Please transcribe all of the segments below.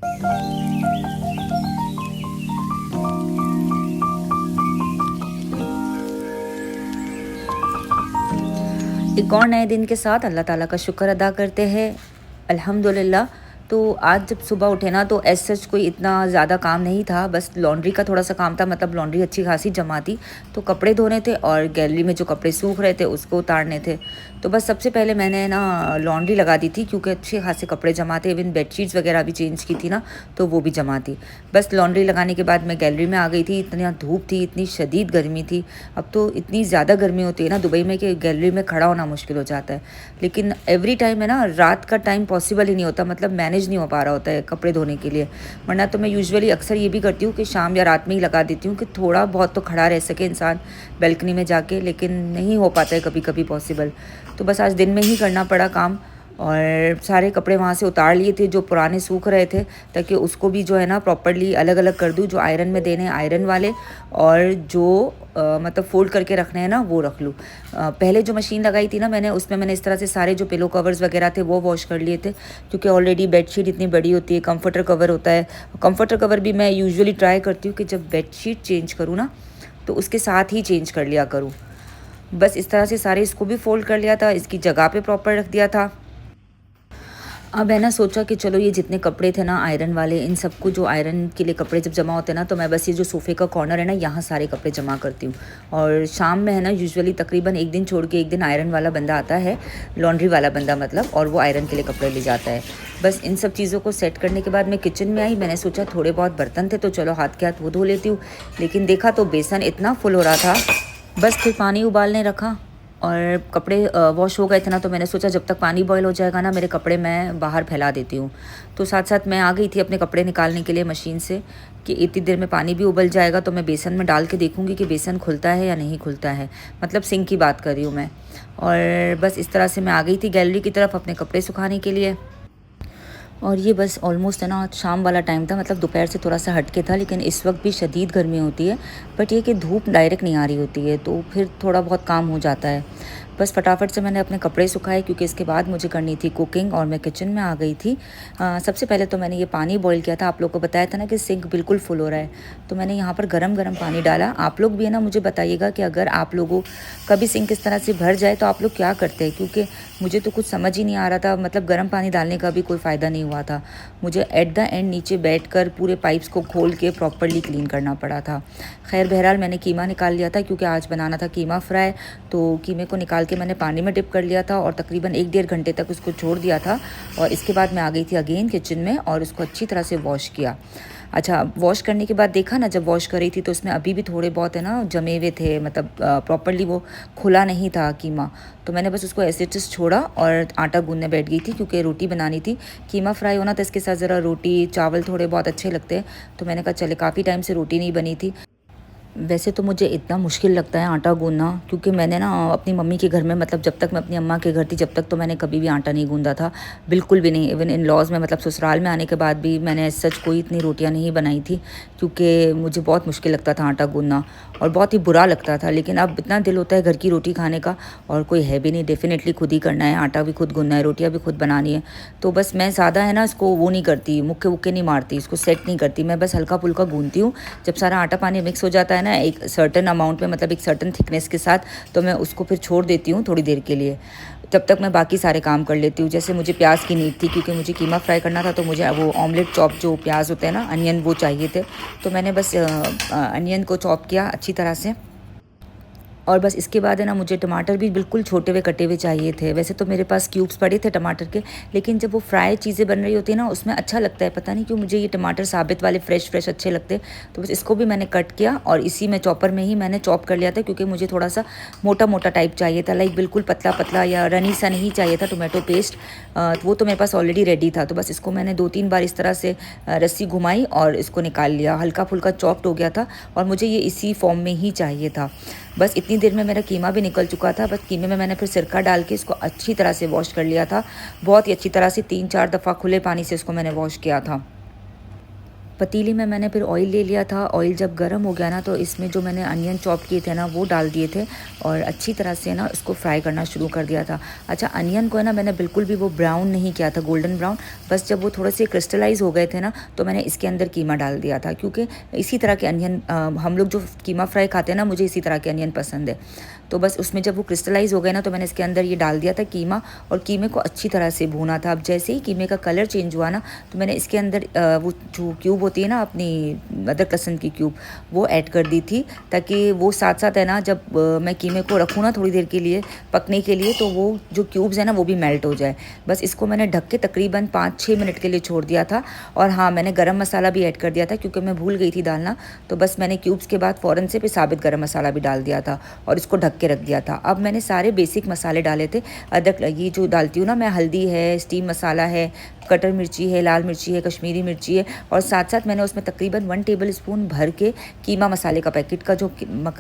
एक और नए दिन के साथ अल्लाह ताला का शुक्र अदा करते हैं, अल्हम्दुलिल्लाह। तो आज जब सुबह उठे ना, तो एज़ सच कोई इतना ज़्यादा काम नहीं था, बस लॉन्ड्री का थोड़ा सा काम था। मतलब लॉन्ड्री अच्छी खासी जमा थी, तो कपड़े धोने थे और गैलरी में जो कपड़े सूख रहे थे उसको उतारने थे। तो बस सबसे पहले मैंने ना लॉन्ड्री लगा दी थी, क्योंकि अच्छे खासे कपड़े जमा थे। इवन बेडशीट्स वगैरह भी चेंज की थी ना, तो वो भी जमा थी। बस लॉन्ड्री लगाने के बाद मैं गैलरी में आ गई थी। इतनी धूप थी, इतनी शदीद गर्मी थी। अब तो इतनी ज़्यादा गर्मी होती है ना दुबई में कि गैलरी में खड़ा होना मुश्किल हो जाता है। लेकिन एवरी टाइम है ना, रात का टाइम पॉसिबल ही नहीं होता, मतलब मैनेज नहीं हो पा रहा होता है कपड़े धोने के लिए। वरना तो मैं यूजुअली अक्सर ये भी करती हूँ कि शाम या रात में ही लगा देती हूँ कि थोड़ा बहुत तो खड़ा रह सके इंसान बैल्कनी में जाके, लेकिन नहीं हो पाता है कभी कभी पॉसिबल। तो बस आज दिन में ही करना पड़ा काम, और सारे कपड़े वहाँ से उतार लिए थे जो पुराने सूख रहे थे, ताकि उसको भी जो है ना प्रॉपर्ली अलग अलग कर दूँ। जो आयरन में देने हैं आयरन वाले, और जो मतलब फोल्ड करके रखने हैं ना वो रख लूँ। पहले जो मशीन लगाई थी ना मैंने, उसमें मैंने इस तरह से सारे जो पिलो कवर्स वगैरह थे वो वॉश कर लिए थे, क्योंकि ऑलरेडी बेडशीट इतनी बड़ी होती है। कंफर्टर कवर होता है, कंफर्टर कवर भी मैं यूजुअली ट्राई करती हूँ कि जब बेडशीट चेंज करूँ ना, तो उसके साथ ही चेंज कर लिया करूँ। बस इस तरह से सारे इसको भी फोल्ड कर लिया था, इसकी जगह पे प्रॉपर रख दिया था। अब है ना, सोचा कि चलो ये जितने कपड़े थे ना आयरन वाले, इन सबको, जो आयरन के लिए कपड़े जब जमा होते हैं ना, तो मैं बस ये जो सोफ़े का कॉर्नर है ना, यहाँ सारे कपड़े जमा करती हूँ। और शाम में है ना, यूजुअली तकरीबन एक दिन छोड़ के एक दिन आयरन वाला बंदा आता है, लॉन्ड्री वाला बंदा मतलब, और वो आयरन के लिए कपड़े ले जाता है। बस इन सब चीज़ों को सेट करने के बाद मैं किचन में आई। मैंने सोचा थोड़े बहुत बर्तन थे तो चलो हाथ के हाथ वो धो लेती हूँ, लेकिन देखा तो बेसन इतना फुल हो रहा था। बस फिर पानी उबालने रखा, और कपड़े वॉश हो गए थे ना, तो मैंने सोचा जब तक पानी बॉईल हो जाएगा ना, मेरे कपड़े मैं बाहर फैला देती हूँ। तो साथ साथ मैं आ गई थी अपने कपड़े निकालने के लिए मशीन से, कि इतनी देर में पानी भी उबल जाएगा, तो मैं बेसन में डाल के देखूँगी कि बेसन खुलता है या नहीं खुलता है। मतलब सिंक की बात कर रही हूँ मैं। और बस इस तरह से मैं आ गई थी गैलरी की तरफ अपने कपड़े सुखाने के लिए। और ये बस ऑलमोस्ट है ना शाम वाला टाइम था, मतलब दोपहर से थोड़ा सा हट के था, लेकिन इस वक्त भी शदीद गर्मी होती है। बट ये कि धूप डायरेक्ट नहीं आ रही होती है, तो फिर थोड़ा बहुत काम हो जाता है। बस फटाफट से मैंने अपने कपड़े सुखाए, क्योंकि इसके बाद मुझे करनी थी कुकिंग, और मैं किचन में आ गई थी। सबसे पहले तो मैंने ये पानी बॉईल किया था। आप लोग को बताया था ना कि सिंक बिल्कुल फुल हो रहा है, तो मैंने यहाँ पर गरम गरम पानी डाला। आप लोग भी है ना मुझे बताइएगा कि अगर आप लोगों का भी सिंक इस तरह से भर जाए तो आप लोग क्या करते हैं, क्योंकि मुझे तो कुछ समझ ही नहीं आ रहा था। मतलब गर्म पानी डालने का भी कोई फ़ायदा नहीं हुआ था। मुझे एट द एंड नीचे बैठकर पूरे पाइप्स को खोल के प्रॉपरली क्लीन करना पड़ा था। खैर बहरहाल मैंने कीमा निकाल लिया था, क्योंकि आज बनाना था कीमा फ्राई। तो कीमे को निकाल के मैंने पानी में डिप कर लिया था, और तकरीबन 1-1.5 घंटे तक उसको छोड़ दिया था। और इसके बाद मैं आ गई थी अगेन किचन में, और उसको अच्छी तरह से वॉश किया। अच्छा, वॉश करने के बाद देखा ना, जब वॉश कर रही थी तो उसमें अभी भी थोड़े बहुत है ना जमे हुए थे, मतलब प्रॉपरली वो खुला नहीं था कीमा। तो मैंने बस उसको ऐसे जस्ट छोड़ा और आटा गूंदने बैठ गई थी, क्योंकि रोटी बनानी थी। कीमा फ्राई होना तो इसके साथ ज़रा रोटी चावल थोड़े बहुत अच्छे लगते हैं, तो मैंने कहा चले, काफ़ी टाइम से रोटी नहीं बनी थी। वैसे तो मुझे इतना मुश्किल लगता है आटा गूंदना, क्योंकि मैंने ना अपनी मम्मी के घर में, मतलब जब तक मैं अपनी अम्मा के घर थी, जब तक तो मैंने कभी भी आटा नहीं गूंदा था, बिल्कुल भी नहीं। इवन इन लॉज़ में, मतलब ससुराल में आने के बाद भी मैंने सच कोई इतनी रोटियां नहीं बनाई थी, क्योंकि मुझे बहुत मुश्किल लगता था आटा गूंदना, और बहुत ही बुरा लगता था। लेकिन अब इतना दिल होता है घर की रोटी खाने का, और कोई है भी नहीं, डेफिनेटली खुद ही करना है, आटा भी खुद गूंदना है, रोटियाँ भी खुद बनानी है। तो बस मैं ज़्यादा है ना इसको वो नहीं करती, मुक्के वुक्के नहीं मारती, इसको सेट नहीं करती। मैं बस हल्का फुल्का गूंदती हूँ। जब सारा आटा पानी मिक्स हो जाता है ना एक सर्टन अमाउंट में, मतलब एक सर्टन थिकनेस के साथ, तो मैं उसको फिर छोड़ देती हूँ थोड़ी देर के लिए। तब तक मैं बाकी सारे काम कर लेती हूँ। जैसे मुझे प्याज की नीड थी, क्योंकि मुझे कीमा फ्राई करना था, तो मुझे वो ऑमलेट चॉप जो प्याज होते हैं ना, अनियन, वो चाहिए थे। तो मैंने बस अनियन को चॉप किया अच्छी तरह से। और बस इसके बाद है ना, मुझे टमाटर भी बिल्कुल छोटे हुए कटे हुए चाहिए थे। वैसे तो मेरे पास क्यूब्स पड़े थे टमाटर के, लेकिन जब वो फ्राई चीज़ें बन रही होती है ना, उसमें अच्छा लगता है। पता नहीं क्यों मुझे ये टमाटर साबित वाले फ्रेश फ्रेश अच्छे लगते हैं। तो बस इसको भी मैंने कट किया, और इसी में चॉपर में ही मैंने चॉप कर लिया था, क्योंकि मुझे थोड़ा सा मोटा मोटा टाइप चाहिए था, लाइक बिल्कुल पतला पतला या रनी सा नहीं चाहिए था टोमेटो पेस्ट। वो तो मेरे पास ऑलरेडी रेडी था। तो बस इसको मैंने 2-3 बार इस तरह से रस्सी घुमाई और इसको निकाल लिया। हल्का फुल्का चॉप्ड हो गया था, और मुझे ये इसी फॉर्म में ही चाहिए था। बस इतनी देर में मेरा कीमा भी निकल चुका था। बस कीमे में मैंने फिर सिरका डाल के इसको अच्छी तरह से वॉश कर लिया था, बहुत ही अच्छी तरह से 3-4 दफ़ा खुले पानी से इसको मैंने वॉश किया था। पतीली में मैंने फिर ऑयल ले लिया था। ऑयल जब गर्म हो गया ना तो इसमें जो मैंने अनियन चॉप किए थे ना वो डाल दिए थे और अच्छी तरह से ना इसको फ्राई करना शुरू कर दिया था। अच्छा, अनियन को है ना मैंने बिल्कुल भी वो ब्राउन नहीं किया था, गोल्डन ब्राउन, बस जब वो थोड़े से क्रिस्टलाइज हो गए थे ना तो मैंने इसके अंदर कीमा डाल दिया था, क्योंकि इसी तरह के अनियन हम लोग जो कीमा फ्राई खाते हैं ना, मुझे इसी तरह के अनियन पसंद है। तो बस उसमें जब वो क्रिस्टलाइज हो गए ना तो मैंने इसके अंदर ये डाल दिया था कीमा, और कीमे को अच्छी तरह से भूना था। अब जैसे ही कीमे का कलर चेंज हुआ ना तो मैंने इसके अंदर वो जो क्यूब होती है ना अपनी अदरक लहसुन की क्यूब, वो ऐड कर दी थी, ताकि वो साथ साथ है ना जब मैं कीमे को रखूँ ना थोड़ी देर के लिए पकने के लिए, तो वो जो क्यूब्स है ना वो भी मेल्ट हो जाए। बस इसको मैंने ढक के तकरीबन 5-6 मिनट के लिए छोड़ दिया था। और हाँ, मैंने गरम मसाला भी ऐड कर दिया था क्योंकि मैं भूल गई थी डालना, तो बस मैंने क्यूब्स के बाद फ़ौरन से फिर साबित गरम मसाला भी डाल दिया था और इसको ढक के रख दिया था। अब मैंने सारे बेसिक मसाले डाले थे। अदरक, ये जो डालती हूँ ना मैं, हल्दी है, स्टीम मसाला है, कटर मिर्ची है, लाल मिर्ची है, कश्मीरी मिर्ची है, और साथ साथ मैंने उसमें तकरीबन 1 टेबल स्पून भर के कीमा मसाले का पैकेट का जो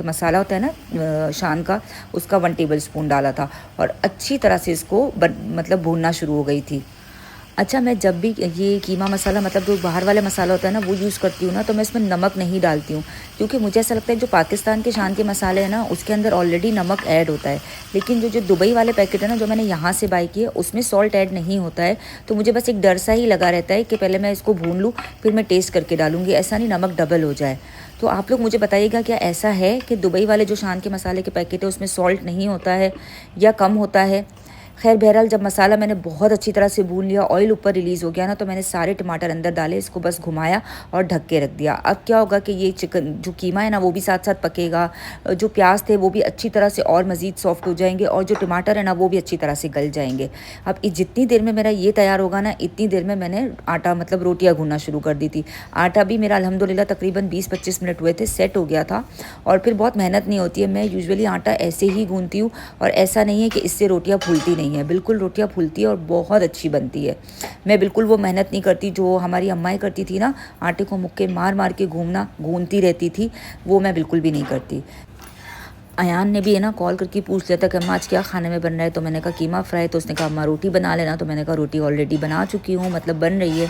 मसाला होता है ना शान का, उसका 1 टेबल स्पून डाला था और अच्छी तरह से इसको मतलब भूनना शुरू हो गई थी। अच्छा, मैं जब भी ये कीमा मसाला मतलब जो बाहर वाले मसाला होता है ना वो यूज़ करती हूँ ना, तो मैं इसमें नमक नहीं डालती हूँ, क्योंकि मुझे ऐसा लगता है जो पाकिस्तान के शान के मसाले हैं ना उसके अंदर ऑलरेडी नमक ऐड होता है। लेकिन जो जो दुबई वाले पैकेट है ना जो मैंने यहाँ से बाई किए, उसमें सॉल्ट ऐड नहीं होता है। तो मुझे बस एक डर सा ही लगा रहता है कि पहले मैं इसको भून लूँ फिर मैं टेस्ट करके डालूँगी, ऐसा नहीं नमक डबल हो जाए। तो आप लोग मुझे बताइएगा क्या ऐसा है कि दुबई वाले जो शान के मसाले के पैकेट है उसमें सॉल्ट नहीं होता है या कम होता है। खैर बहरहाल, जब मसाला मैंने बहुत अच्छी तरह से भून लिया, ऑयल ऊपर रिलीज़ हो गया ना, तो मैंने सारे टमाटर अंदर डाले, इसको बस घुमाया और ढक के रख दिया। अब क्या होगा कि ये चिकन जो कीमा है ना वो भी साथ साथ पकेगा, जो प्याज थे वो भी अच्छी तरह से और मज़ीद सॉफ्ट हो जाएंगे, और जो टमाटर है ना वो भी अच्छी तरह से गल जाएंगे। अब जितनी देर में मेरा ये तैयार होगा ना, इतनी देर में मैंने आटा मतलब रोटियाँ गूँधना शुरू कर दी थी। आटा भी मेरा अल्हम्दुलिल्लाह तकरीबन 20-25 मिनट हुए थे, सेट हो गया था। और फिर बहुत मेहनत नहीं होती है, मैं यूजुअली आटा ऐसे ही गूँधती हूँ, और ऐसा नहीं है कि इससे रोटियाँ फूलती नहीं है, बिल्कुल रोटियाँ फूलती है और बहुत अच्छी बनती है। मैं बिल्कुल वो मेहनत नहीं करती जो हमारी अम्माएँ करती थी ना, आटे को मुक्के मार मार के गूंथती रहती थी, वो मैं बिल्कुल भी नहीं करती। अयान ने भी है ना कॉल करके पूछ लिया था कि अम्मा आज क्या खाने में बन रहा है, तो मैंने कहा कीमा फ्राई, तो उसने कहा अम्मा रोटी बना लेना, तो मैंने कहा रोटी ऑलरेडी बना चुकी हूँ, मतलब बन रही है।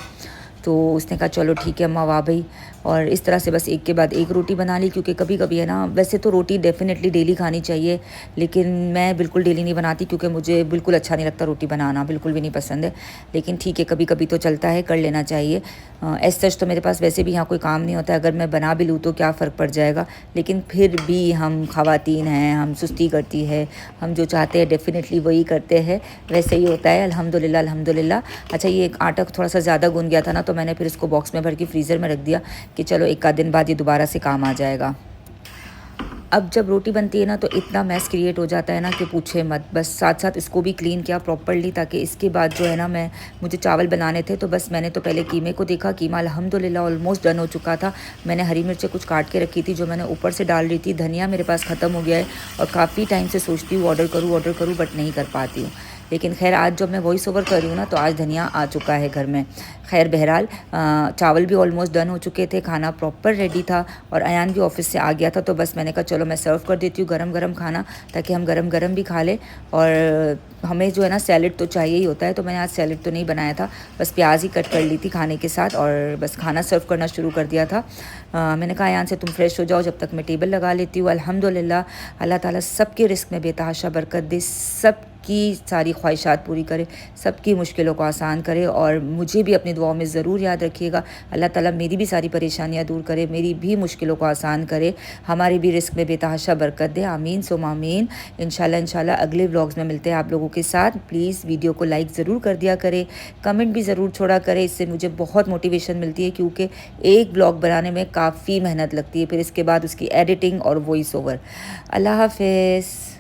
तो उसने कहा चलो ठीक है अम्मा, वाह भाई। और इस तरह से बस एक के बाद एक रोटी बना ली, क्योंकि कभी कभी है ना, वैसे तो रोटी डेफ़िनेटली डेली खानी चाहिए, लेकिन मैं बिल्कुल डेली नहीं बनाती क्योंकि मुझे बिल्कुल अच्छा नहीं लगता रोटी बनाना, बिल्कुल भी नहीं पसंद है। लेकिन ठीक है, कभी कभी तो चलता है, कर लेना चाहिए। एज सच तो मेरे पास वैसे भी यहाँ कोई काम नहीं होता है, अगर मैं बना भी लूँ तो क्या फ़र्क पड़ जाएगा। लेकिन फिर भी हम ख़वातीन हैं, हम सुस्ती करती है, हम जो चाहते हैं डेफ़िनेटली वही करते हैं, वैसे ही होता है। अल्हम्दुलिल्लाह अल्हम्दुलिल्लाह। अच्छा, ये आटा थोड़ा सा ज़्यादा गूंद गया था ना, तो मैंने फिर इसको बॉक्स में भर के फ्रीज़र में रख दिया कि चलो एक आध दिन बाद ये दोबारा से काम आ जाएगा। अब जब रोटी बनती है ना तो इतना मैस क्रिएट हो जाता है ना कि पूछे मत। बस साथ साथ इसको भी क्लीन किया प्रॉपर्ली, ताकि इसके बाद जो है ना मुझे चावल बनाने थे, तो बस मैंने तो पहले कीमे को देखा। कीमा अल्हम्दुलिल्लाह ऑलमोस्ट डन हो चुका था। मैंने हरी मिर्चें कुछ काट के रखी थी जो मैंने ऊपर से डाल रही थी। धनिया मेरे पास ख़त्म हो गया है और काफ़ी टाइम से सोचती हूँ ऑर्डर करूँ बट नहीं कर पाती हूँ। लेकिन खैर आज जब मैं वॉइस ओवर कर रही हूँ ना तो आज धनिया आ चुका है घर में। खैर बहरहाल, चावल भी ऑलमोस्ट डन हो चुके थे, खाना प्रॉपर रेडी था, और अयान भी ऑफिस से आ गया था, तो बस मैंने कहा चलो मैं सर्व कर देती हूँ गरम गरम खाना, ताकि हम गरम गरम भी खा लें। और हमें जो है ना सैलेड तो चाहिए ही होता है, तो मैंने आज सैलेड तो नहीं बनाया था, बस प्याज ही कट कर ली थी खाने के साथ, और बस खाना सर्व करना शुरू कर दिया था। मैंने कहा अयान से तुम फ्रेश हो जाओ, जब तक मैं टेबल लगा लेती हूँ। अल्हम्दुलिल्लाह, अल्लाह ताला सबके रिस्क में बेतहाशा बरकत दे, सब की सारी ख्वाहिशात पूरी करे, सबकी मुश्किलों को आसान करे, और मुझे भी अपनी दुआओं में ज़रूर याद रखिएगा। अल्लाह ताला मेरी भी सारी परेशानियां दूर करे, मेरी भी मुश्किलों को आसान करे, हमारे भी रिस्क में बेतहाशा बरकत दे। आमीन सुम आमीन। इंशाल्लाह अगले व्लॉग्स में मिलते हैं आप लोगों के साथ। प्लीज़ वीडियो को लाइक ज़रूर कर दिया करें, कमेंट भी ज़रूर छोड़ा करें, इससे मुझे बहुत मोटिवेशन मिलती है, क्योंकि एक व्लॉग बनाने में काफ़ी मेहनत लगती है, फिर इसके बाद उसकी एडिटिंग और वॉइस ओवर। अल्लाह हाफ़िज़।